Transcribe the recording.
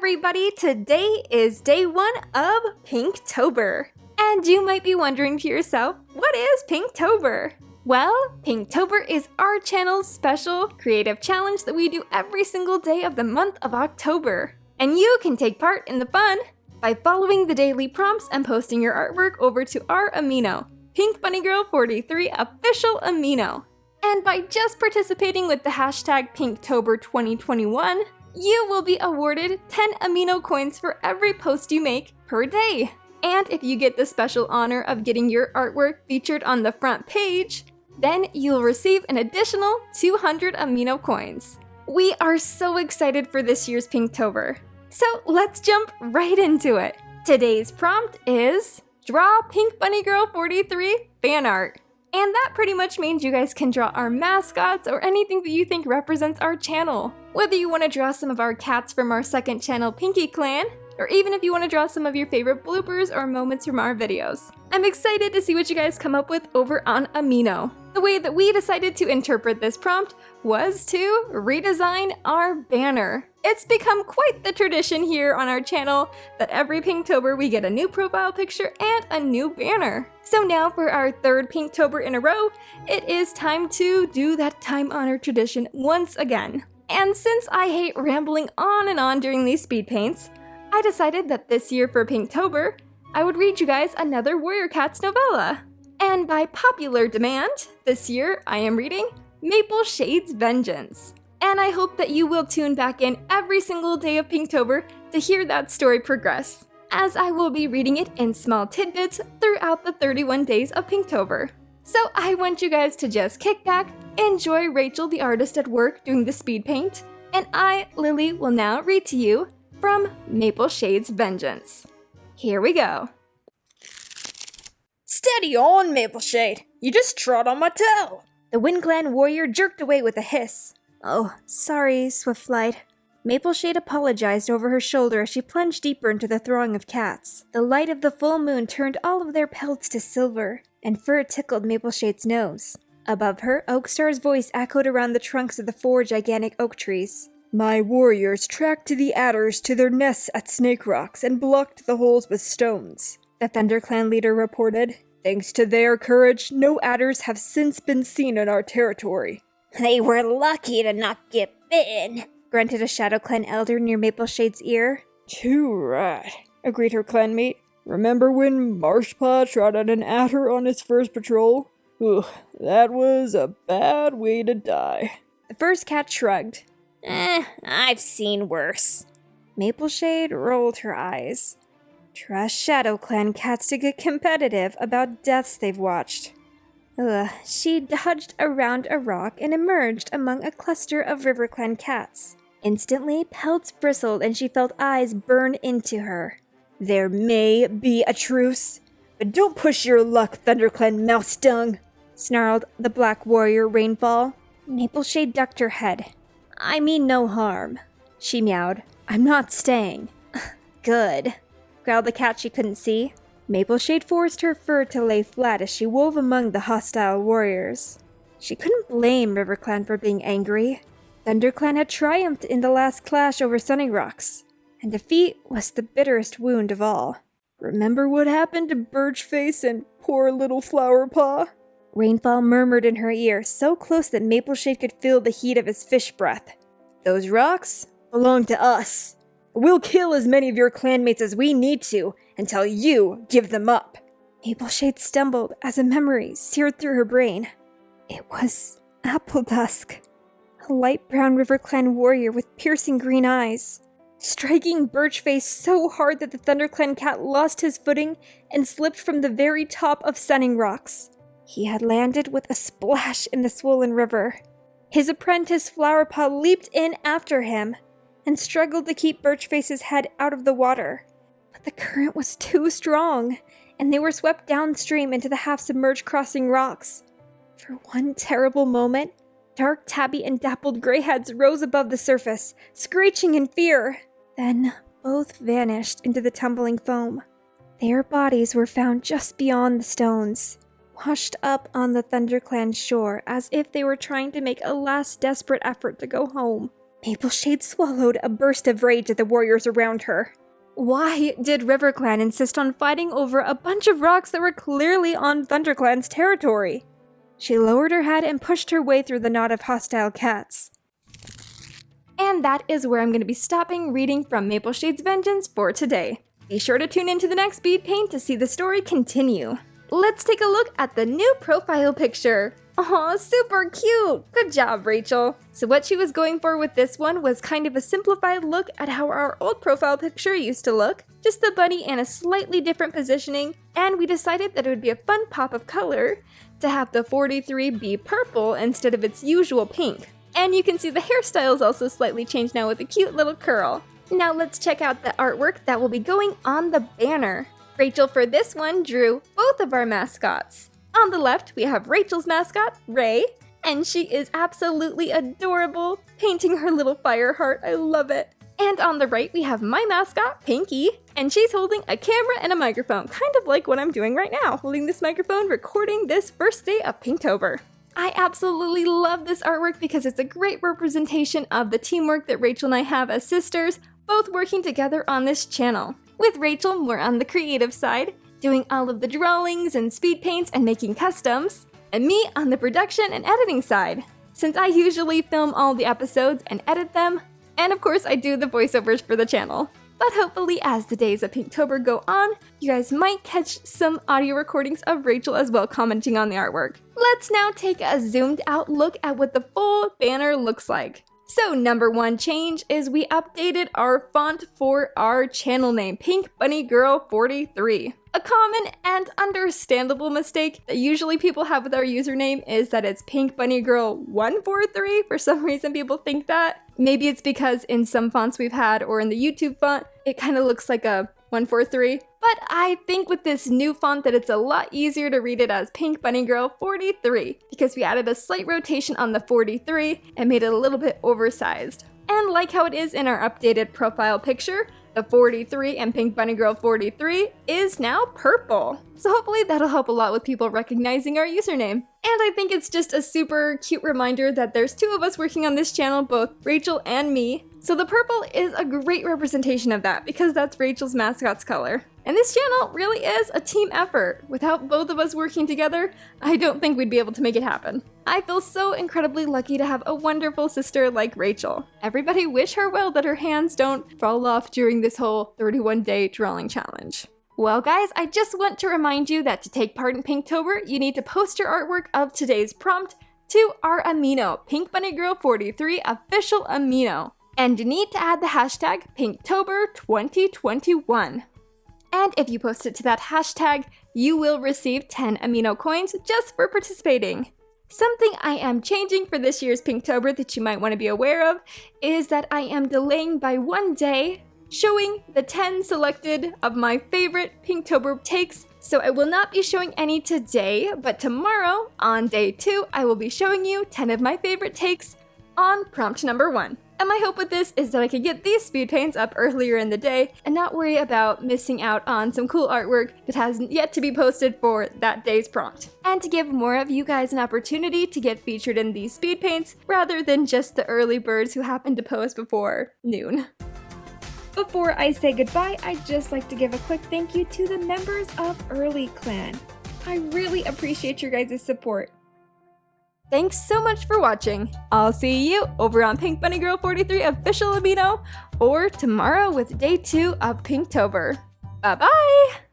everybody! Today is day 1 of Pinktober. And you might be wondering to yourself, what is Pinktober? Well, Pinktober is our channel's special creative challenge that we do every single day of the month of October. And you can take part in the fun by following the daily prompts and posting your artwork over to our Amino, Pinkbunnygirl43 official Amino. And by just participating with the hashtag Pinktober2021, you will be awarded 10 Amino coins for every post you make per day. And if you get the special honor of getting your artwork featured on the front page, then you'll receive an additional 200 Amino coins. We are so excited for this year's Pinktober. So let's jump right into it. Today's prompt is draw Pinkbunnygirl43 fan art. And that pretty much means you guys can draw our mascots or anything that you think represents our channel. Whether you want to draw some of our cats from our second channel, Pinky Clan, or even if you want to draw some of your favorite bloopers or moments from our videos. I'm excited to see what you guys come up with over on Amino. The way that we decided to interpret this prompt was to redesign our banner. It's become quite the tradition here on our channel that every Pinktober we get a new profile picture and a new banner. So now for our third Pinktober in a row, it is time to do that time-honored tradition once again. And since I hate rambling on and on during these speed paints, I decided that this year for Pinktober, I would read you guys another Warrior Cats novella. And by popular demand, this year I am reading 𝚈𝚘𝚞𝚛's Vengeance. And I hope that you will tune back in every single day of Pinktober to hear that story progress, as I will be reading it in small tidbits throughout the 31 days of Pinktober. So I want you guys to just kick back, enjoy Rachel the artist at work doing the speed paint, and I, Lily, will now read to you from 𝚈𝚘𝚞𝚛's Vengeance. Here we go. Steady on, 𝚈𝚘𝚞𝚛! You just trod on my toe! The Windclan warrior jerked away with a hiss. Oh, sorry, Swiftflight. 𝚈𝚘𝚞𝚛 apologized over her shoulder as she plunged deeper into the throng of cats. The light of the full moon turned all of their pelts to silver, and fur tickled 𝚈𝚘𝚞's nose. Above her, Oakstar's voice echoed around the trunks of the 4 gigantic oak trees. My warriors tracked the adders to their nests at Snake Rocks and blocked the holes with stones, the ThunderClan leader reported. Thanks to their courage, no adders have since been seen in our territory. They were lucky to not get bitten, grunted a ShadowClan elder near 𝚈𝚘𝚞's ear. Too right, agreed her clanmate. Remember when Marshpaw trot at an adder on his first patrol? Ugh, that was a bad way to die. The first cat shrugged. I've seen worse. 𝚈𝚘𝚞 rolled her eyes. Trust ShadowClan cats to get competitive about deaths they've watched. She dodged around a rock and emerged among a cluster of RiverClan cats. Instantly, pelts bristled and she felt eyes burn into her. There may be a truce, but don't push your luck, ThunderClan Mouse-Dung, snarled the Black Warrior Rainfall. 𝚈𝚘𝚞 ducked her head. I mean no harm, she meowed. I'm not staying. Good, growled the cat she couldn't see. 𝚈𝚘𝚞 forced her fur to lay flat as she wove among the hostile warriors. She couldn't blame RiverClan for being angry. ThunderClan had triumphed in the last clash over Sunny Rocks, and defeat was the bitterest wound of all. Remember what happened to Birchface and poor little Flowerpaw? Rainfall murmured in her ear, so close that 𝚈𝚘𝚞 could feel the heat of his fish breath. Those rocks belong to us. We'll kill as many of your clanmates as we need to until you give them up. 𝚈𝚘𝚞 stumbled as a memory seared through her brain. It was Apple Dusk, a light brown RiverClan warrior with piercing green eyes, striking Birchface so hard that the ThunderClan cat lost his footing and slipped from the very top of Sunning Rocks. He had landed with a splash in the swollen river. His apprentice Flowerpaw leaped in after him and struggled to keep Birchface's head out of the water. But the current was too strong, and they were swept downstream into the half-submerged crossing rocks. For one terrible moment, dark tabby and dappled greyheads rose above the surface, screeching in fear. Then both vanished into the tumbling foam. Their bodies were found just beyond the stones, washed up on the ThunderClan shore as if they were trying to make a last desperate effort to go home. Mapleshade swallowed a burst of rage at the warriors around her. Why did RiverClan insist on fighting over a bunch of rocks that were clearly on ThunderClan's territory? She lowered her head and pushed her way through the knot of hostile cats. And that is where I'm going to be stopping reading from Mapleshade's Vengeance for today. Be sure to tune into the next speed paint to see the story continue. Let's take a look at the new profile picture. Aw, super cute! Good job, Rachel! So what she was going for with this one was kind of a simplified look at how our old profile picture used to look, just the bunny in a slightly different positioning, and we decided that it would be a fun pop of color to have the 43 be purple instead of its usual pink. And you can see the hairstyle's also slightly changed now with a cute little curl. Now let's check out the artwork that will be going on the banner. Rachel for this one drew both of our mascots. On the left, we have Rachel's mascot, Ray, and she is absolutely adorable, painting her little fire heart. I love it. And on the right, we have my mascot, Pinky, and she's holding a camera and a microphone, kind of like what I'm doing right now, holding this microphone, recording this first day of Pinktober. I absolutely love this artwork because it's a great representation of the teamwork that Rachel and I have as sisters, both working together on this channel. With Rachel more on the creative side, doing all of the drawings and speed paints and making customs, and me on the production and editing side, since I usually film all the episodes and edit them, and of course I do the voiceovers for the channel. But hopefully as the days of Pinktober go on, you guys might catch some audio recordings of Rachel as well commenting on the artwork. Let's now take a zoomed out look at what the full banner looks like. So number one change is we updated our font for our channel name, Pinkbunnygirl43. A common and understandable mistake that usually people have with our username is that it's Pinkbunnygirl143. For some reason people think that. Maybe it's because in some fonts we've had or in the YouTube font, it kind of looks like a 143. But I think with this new font that it's a lot easier to read it as Pinkbunnygirl43 because we added a slight rotation on the 43 and made it a little bit oversized. And like how it is in our updated profile picture, the 43 and Pinkbunnygirl43 is now purple. So hopefully that'll help a lot with people recognizing our username. And I think it's just a super cute reminder that there's two of us working on this channel, both Rachel and me. So the purple is a great representation of that because that's Rachel's mascot's color. And this channel really is a team effort. Without both of us working together, I don't think we'd be able to make it happen. I feel so incredibly lucky to have a wonderful sister like Rachel. Everybody wish her well that her hands don't fall off during this whole 31-day drawing challenge. Well guys, I just want to remind you that to take part in Pinktober, you need to post your artwork of today's prompt to our Amino, Pinkbunnygirl43 official Amino. And you need to add the hashtag Pinktober2021. And if you post it to that hashtag, you will receive 10 Amino coins just for participating. Something I am changing for this year's Pinktober that you might want to be aware of is that I am delaying by 1 day showing the 10 selected of my favorite Pinktober takes. So I will not be showing any today, but tomorrow on day 2, I will be showing you 10 of my favorite takes on prompt number 1. And my hope with this is that I can get these speed paints up earlier in the day and not worry about missing out on some cool artwork that hasn't yet to be posted for that day's prompt. And to give more of you guys an opportunity to get featured in these speed paints rather than just the early birds who happen to post before noon. Before I say goodbye, I'd just like to give a quick thank you to the members of Early Clan. I really appreciate your guys' support. Thanks so much for watching. I'll see you over on Pinkbunnygirl43 official Amino or tomorrow with day 2 of Pinktober. Bye bye!